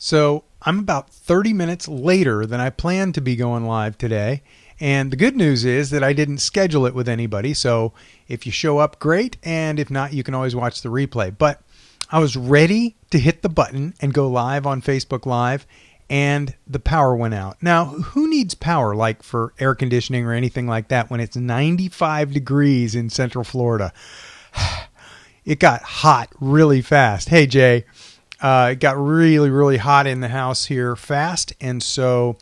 So I'm about 30 minutes later than I planned to be going live today. And the good news is that I didn't schedule it with anybody. So if you show up, great. And if not, you can always watch the replay. But I was ready to hit the button and go live on Facebook Live, and the power went out. Now, who needs power like for air conditioning or anything like that when it's 95 degrees in Central Florida? It got hot really fast. Hey, Jay, it got really, really hot in the house here fast. And so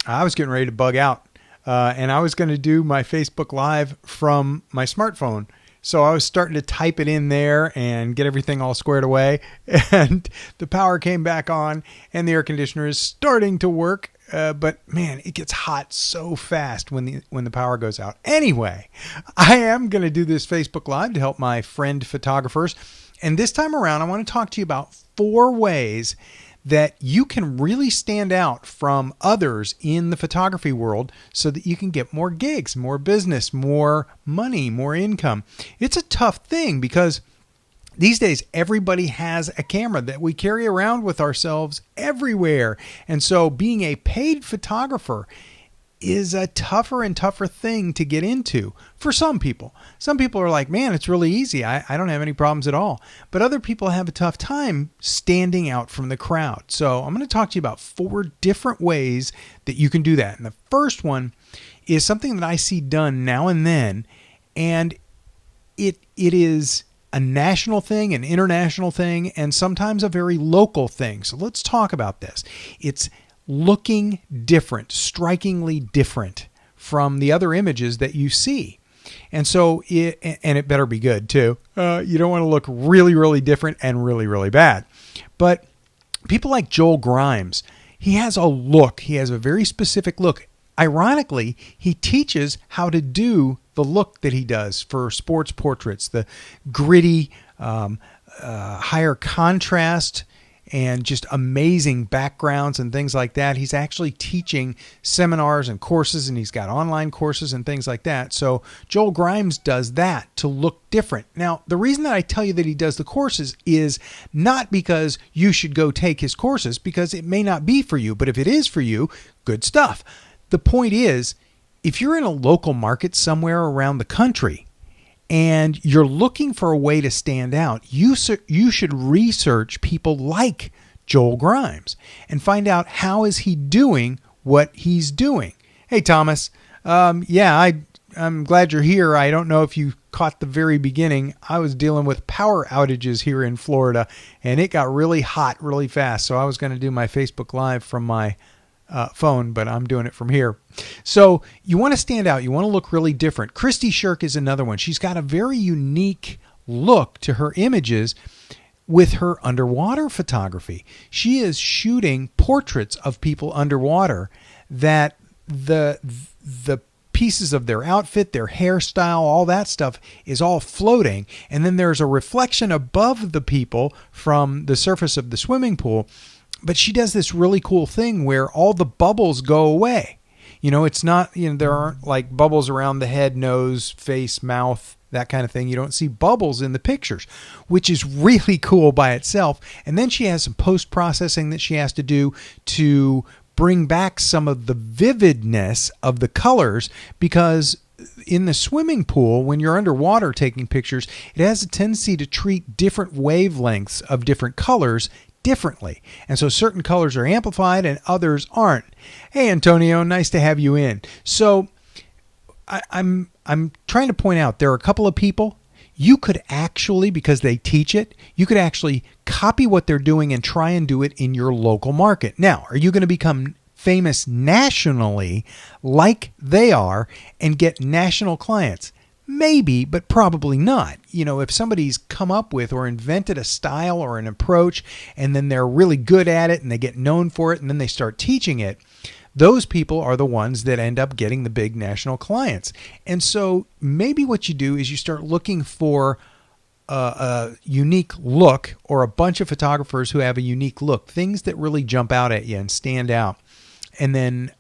I was getting ready to bug out. And I was going to do my Facebook Live from my smartphone. So I was starting to type it in there and get everything all squared away. And the power came back on and the air conditioner is starting to work. But man, it gets hot so fast when the power goes out. Anyway, I am going to do this Facebook Live to help my friend photographers. And this time around, I want to talk to you about 4 ways that you can really stand out from others in the photography world so that you can get more gigs, more business, more money, more income. It's a tough thing because these days everybody has a camera that we carry around with ourselves everywhere. And so being a paid photographer is a tougher and tougher thing to get into for some people. Some people are like, man, it's really easy. I don't have any problems at all. But other people have a tough time standing out from the crowd. So I'm going to talk to you about 4 different ways that you can do that. And the first one is something that I see done now and then. And it is a national thing, an international thing, and sometimes a very local thing. So let's talk about this. It's looking different, strikingly different from the other images that you see. And so it better be good too. You don't want to look really, really different and really, really bad. But people like Joel Grimes, he has a look. He has a very specific look. Ironically, he teaches how to do the look that he does for sports portraits, the gritty, higher contrast, and just amazing backgrounds and things like that. He's actually teaching seminars and courses, and he's got online courses and things like that. So Joel Grimes does that to look different. Now, the reason that I tell you that he does the courses is not because you should go take his courses, because it may not be for you, but if it is for you, good stuff. The point is, if you're in a local market somewhere around the country, and you're looking for a way to stand out, you should research people like Joel Grimes and find out how is he doing what he's doing. Hey, Thomas. I'm glad you're here. I don't know if you caught the very beginning. I was dealing with power outages here in Florida, and it got really hot really fast. So I was going to do my Facebook Live from my phone, but I'm doing it from here. So you want to stand out. You want to look really different. Christy Shirk is another one. She's got a very unique look to her images with her underwater photography. She is shooting portraits of people underwater that the pieces of their outfit, their hairstyle, all that stuff is all floating. And then there's a reflection above the people from the surface of the swimming pool. But she does this really cool thing where all the bubbles go away. It's not, there aren't like bubbles around the head, nose, face, mouth, that kind of thing. You don't see bubbles in the pictures, which is really cool by itself. And then she has some post-processing that she has to do to bring back some of the vividness of the colors, because in the swimming pool, when you're underwater taking pictures, it has a tendency to treat different wavelengths of different colors differently. And so certain colors are amplified and others aren't. Hey, Antonio, nice to have you in. So I'm trying to point out there are a couple of people you could actually, because they teach it, you could actually copy what they're doing and try and do it in your local market. Now, are you going to become famous nationally like they are and get national clients? Maybe, but probably not. If somebody's come up with or invented a style or an approach, and then they're really good at it and they get known for it, and then they start teaching it, those people are the ones that end up getting the big national clients. And so maybe what you do is you start looking for a unique look, or a bunch of photographers who have a unique look, things that really jump out at you and stand out. And then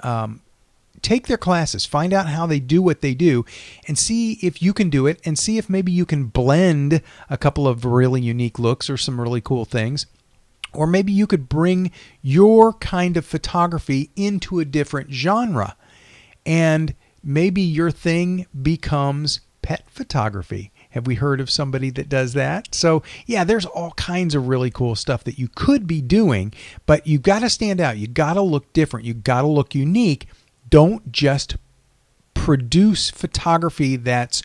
take their classes, find out how they do what they do, and see if you can do it, and see if maybe you can blend a couple of really unique looks or some really cool things. Or maybe you could bring your kind of photography into a different genre, and maybe your thing becomes pet photography. Have we heard of somebody that does that? So yeah, there's all kinds of really cool stuff that you could be doing, but you got to stand out. You got to look different. You got to look unique. Don't just produce photography that's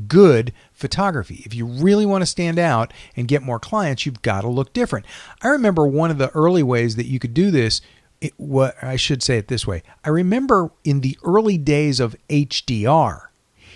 good photography. If you really want to stand out and get more clients, you've got to look different. I remember one of the early ways that you could do this. I should say it this way. I remember in the early days of HDR,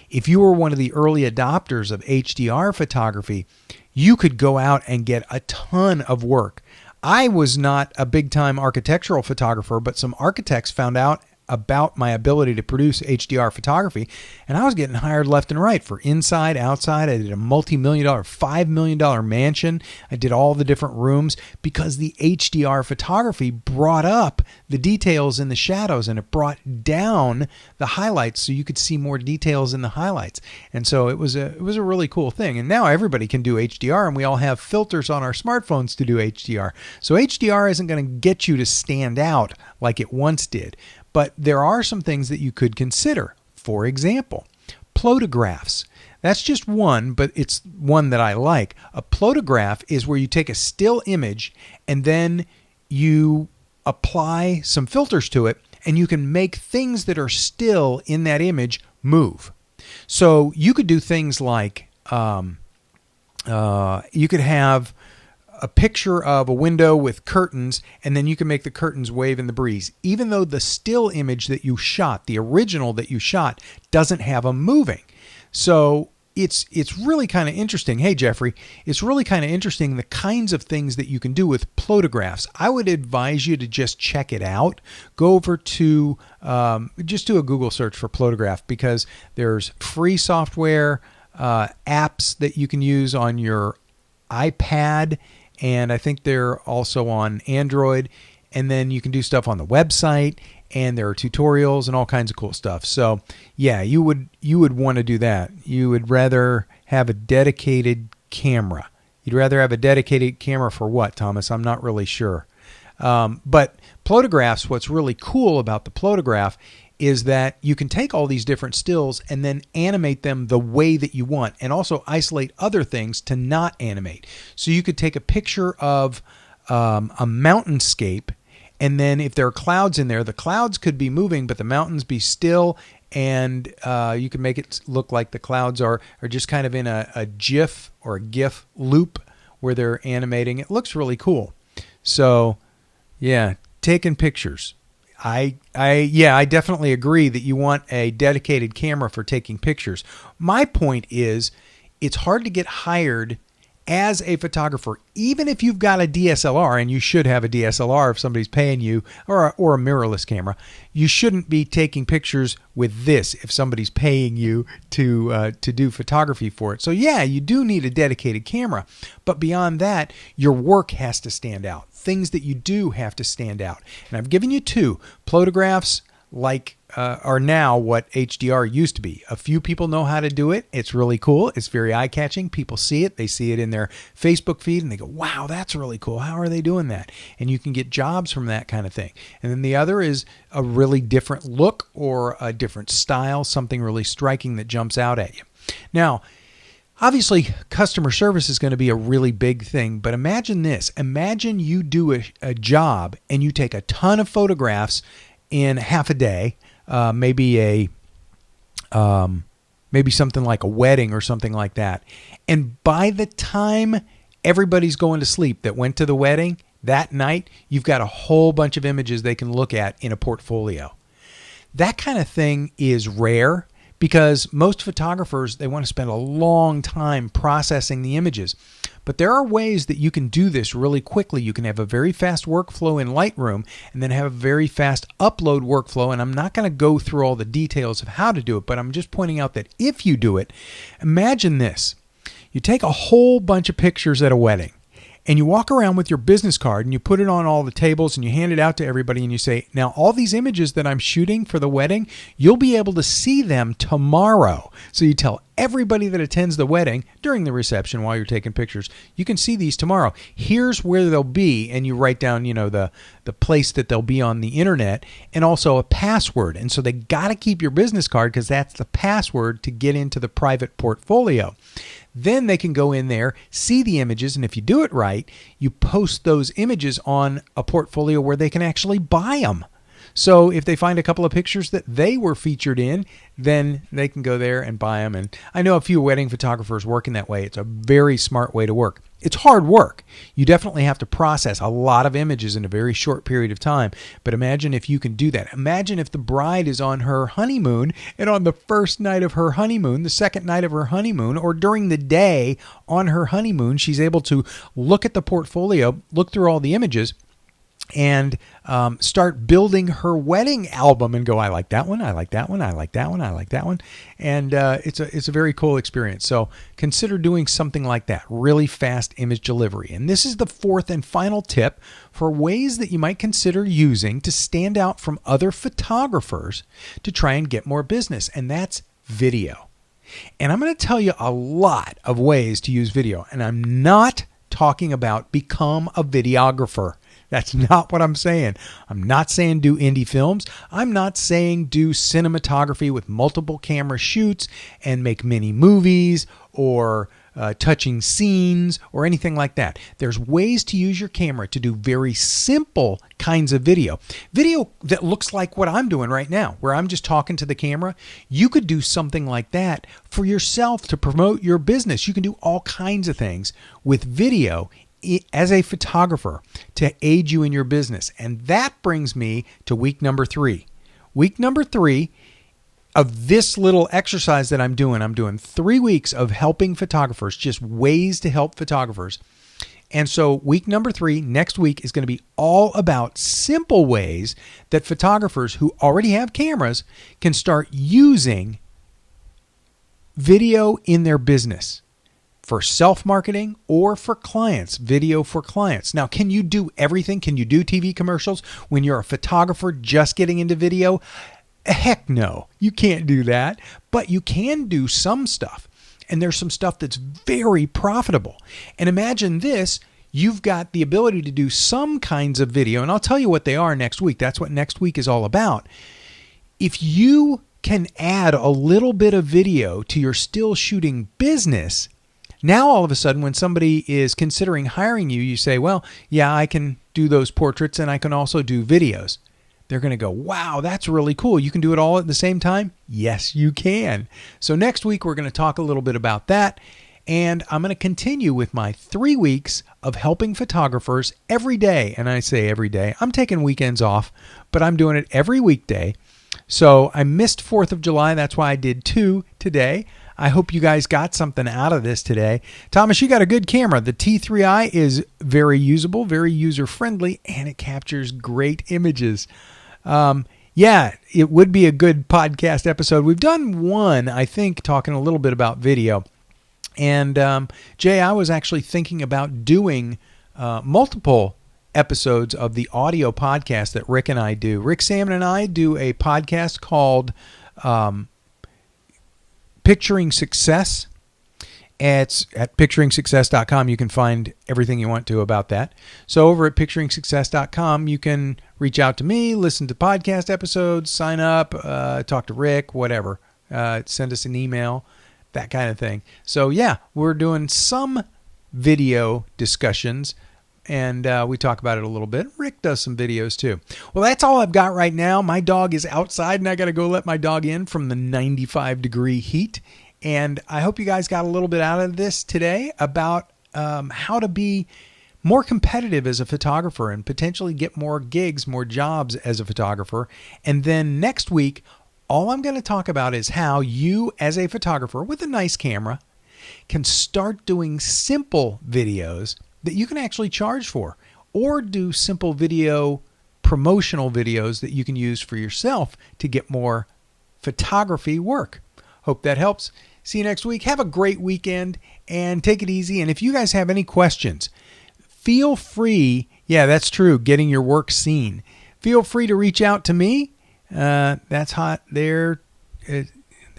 if you were one of the early adopters of HDR photography, you could go out and get a ton of work. I was not a big-time architectural photographer, but some architects found out about my ability to produce HDR photography, and I was getting hired left and right for inside, outside. I did a multi-million-dollar, $5 million mansion. I did all the different rooms because the HDR photography brought up the details in the shadows, and it brought down the highlights so you could see more details in the highlights. And so it was a really cool thing. And now everybody can do HDR, and we all have filters on our smartphones to do HDR. So HDR isn't going to get you to stand out like it once did. But there are some things that you could consider. For example, plotographs. That's just one, but it's one that I like. A plotograph is where you take a still image and then you apply some filters to it, and you can make things that are still in that image move. So you could do things like you could have a picture of a window with curtains, and then you can make the curtains wave in the breeze, even though the still image that you shot, the original that you shot, doesn't have them moving. So it's really kind of interesting. Hey, Jeffrey, it's really kind of interesting the kinds of things that you can do with plotographs. I would advise you to just check it out. Go over to, just do a Google search for plotograph, because there's free software, apps that you can use on your iPad, and I think they're also on Android. And then you can do stuff on the website, and there are tutorials and all kinds of cool stuff. So yeah, you would want to do that. You would rather have a dedicated camera. You'd rather have a dedicated camera for what, Thomas? I'm not really sure. But plotographs, what's really cool about the plotograph is that you can take all these different stills and then animate them the way that you want, and also isolate other things to not animate. So you could take a picture of a mountainscape, and then if there are clouds in there, the clouds could be moving, but the mountains be still, and you can make it look like the clouds are just kind of in a GIF or a GIF loop where they're animating. It looks really cool. So yeah, taking pictures. I definitely agree that you want a dedicated camera for taking pictures. My point is, it's hard to get hired as a photographer, even if you've got a DSLR, and you should have a DSLR if somebody's paying you, or a mirrorless camera. You shouldn't be taking pictures with this if somebody's paying you to do photography for it. So yeah, you do need a dedicated camera, but beyond that, your work has to stand out. Things that you do have to stand out. And I've given you two. Plotographs are now what HDR used to be. A few people know how to do it. It's really cool. It's very eye-catching. People see it. They see it in their Facebook feed, and they go, wow, that's really cool. How are they doing that? And you can get jobs from that kind of thing. And then the other is a really different look or a different style, something really striking that jumps out at you. Now, obviously, customer service is going to be a really big thing, but imagine this. Imagine you do a job and you take a ton of photographs in half a day, maybe something like a wedding or something like that. And by the time everybody's going to sleep that went to the wedding that night, you've got a whole bunch of images they can look at in a portfolio. That kind of thing is rare, because most photographers, they want to spend a long time processing the images. But there are ways that you can do this really quickly. You can have a very fast workflow in Lightroom, and then have a very fast upload workflow. And I'm not going to go through all the details of how to do it, but I'm just pointing out that if you do it, imagine this. You take a whole bunch of pictures at a wedding, and you walk around with your business card, and you put it on all the tables, and you hand it out to everybody, and you say, now all these images that I'm shooting for the wedding, you'll be able to see them tomorrow. So you tell everybody that attends the wedding during the reception while you're taking pictures. You can see these tomorrow. Here's where they'll be, and you write down, the place that they'll be on the internet, and also a password. And so they got to keep your business card because that's the password to get into the private portfolio. Then they can go in there, see the images, and if you do it right, you post those images on a portfolio where they can actually buy them. So if they find a couple of pictures that they were featured in, then they can go there and buy them. And I know a few wedding photographers working that way. It's a very smart way to work. It's hard work. You definitely have to process a lot of images in a very short period of time. But imagine if you can do that. Imagine if the bride is on her honeymoon, and on the first night of her honeymoon, the second night of her honeymoon, or during the day on her honeymoon, she's able to look at the portfolio, look through all the images, and start building her wedding album and go, I like that one, I like that one, I like that one, I like that one. And it's a very cool experience. So consider doing something like that, really fast image delivery. And this is the fourth and final tip for ways that you might consider using to stand out from other photographers to try and get more business. And that's video. And I'm going to tell you a lot of ways to use video. And I'm not talking about become a videographer. That's not what I'm saying. I'm not saying do indie films. I'm not saying do cinematography with multiple camera shoots and make mini movies or touching scenes or anything like that. There's ways to use your camera to do very simple kinds of video. Video that looks like what I'm doing right now, where I'm just talking to the camera. You could do something like that for yourself to promote your business. You can do all kinds of things with video as a photographer to aid you in your business. And that brings me to week number 3. Week number 3 of this little exercise that I'm doing 3 weeks of helping photographers, just ways to help photographers. And so week number 3 next week is going to be all about simple ways that photographers who already have cameras can start using video in their business. For self-marketing or for clients, video for clients. Now, can you do everything? Can you do TV commercials when you're a photographer just getting into video? Heck no, you can't do that, but you can do some stuff. And there's some stuff that's very profitable. And imagine this, you've got the ability to do some kinds of video, and I'll tell you what they are next week. That's what next week is all about. If you can add a little bit of video to your still shooting business, now, all of a sudden, when somebody is considering hiring you, you say, well, yeah, I can do those portraits and I can also do videos. They're going to go, wow, that's really cool. You can do it all at the same time? Yes, you can. So next week, we're going to talk a little bit about that. And I'm going to continue with my 3 weeks of helping photographers every day. And I say every day. I'm taking weekends off, but I'm doing it every weekday. So I missed 4th of July. That's why I did 2 today. I hope you guys got something out of this today. Thomas, you got a good camera. The T3i is very usable, very user-friendly, and it captures great images. Yeah, it would be a good podcast episode. We've done one, I think, talking a little bit about video. And Jay, I was actually thinking about doing multiple episodes of the audio podcast that Rick and I do. Rick Salmon and I do a podcast called Picturing Success. It's at picturingsuccess.com. You can find everything you want to about that. So over at picturingsuccess.com, you can reach out to me, listen to podcast episodes, sign up, talk to Rick, whatever. Send us an email, that kind of thing. So yeah, we're doing some video discussions, and we talk about it a little bit. Rick does some videos too. Well, that's all I've got right now. My dog is outside, and I got to go let my dog in from the 95-degree heat. And I hope you guys got a little bit out of this today about how to be more competitive as a photographer and potentially get more gigs, more jobs as a photographer. And then next week, all I'm going to talk about is how you, as a photographer with a nice camera, can start doing simple videos that you can actually charge for, or do simple video promotional videos that you can use for yourself to get more photography work. Hope that helps. See you next week. Have a great weekend and take it easy. And if you guys have any questions, feel free. Yeah, that's true. Getting your work seen. Feel free to reach out to me. That's hot there.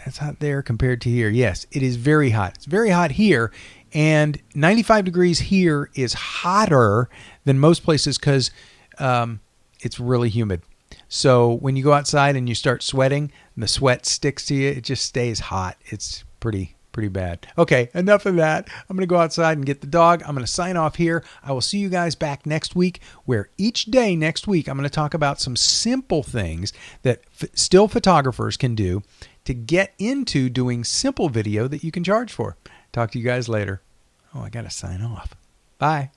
That's hot there compared to here. Yes, it is very hot. It's very hot here. And 95 degrees here is hotter than most places because it's really humid. So when you go outside and you start sweating and the sweat sticks to you, it just stays hot. It's pretty bad. Okay, enough of that. I'm going to go outside and get the dog. I'm going to sign off here. I will see you guys back next week, where each day next week I'm going to talk about some simple things that still photographers can do to get into doing simple video that you can charge for. Talk to you guys later. Oh, I got to sign off. Bye.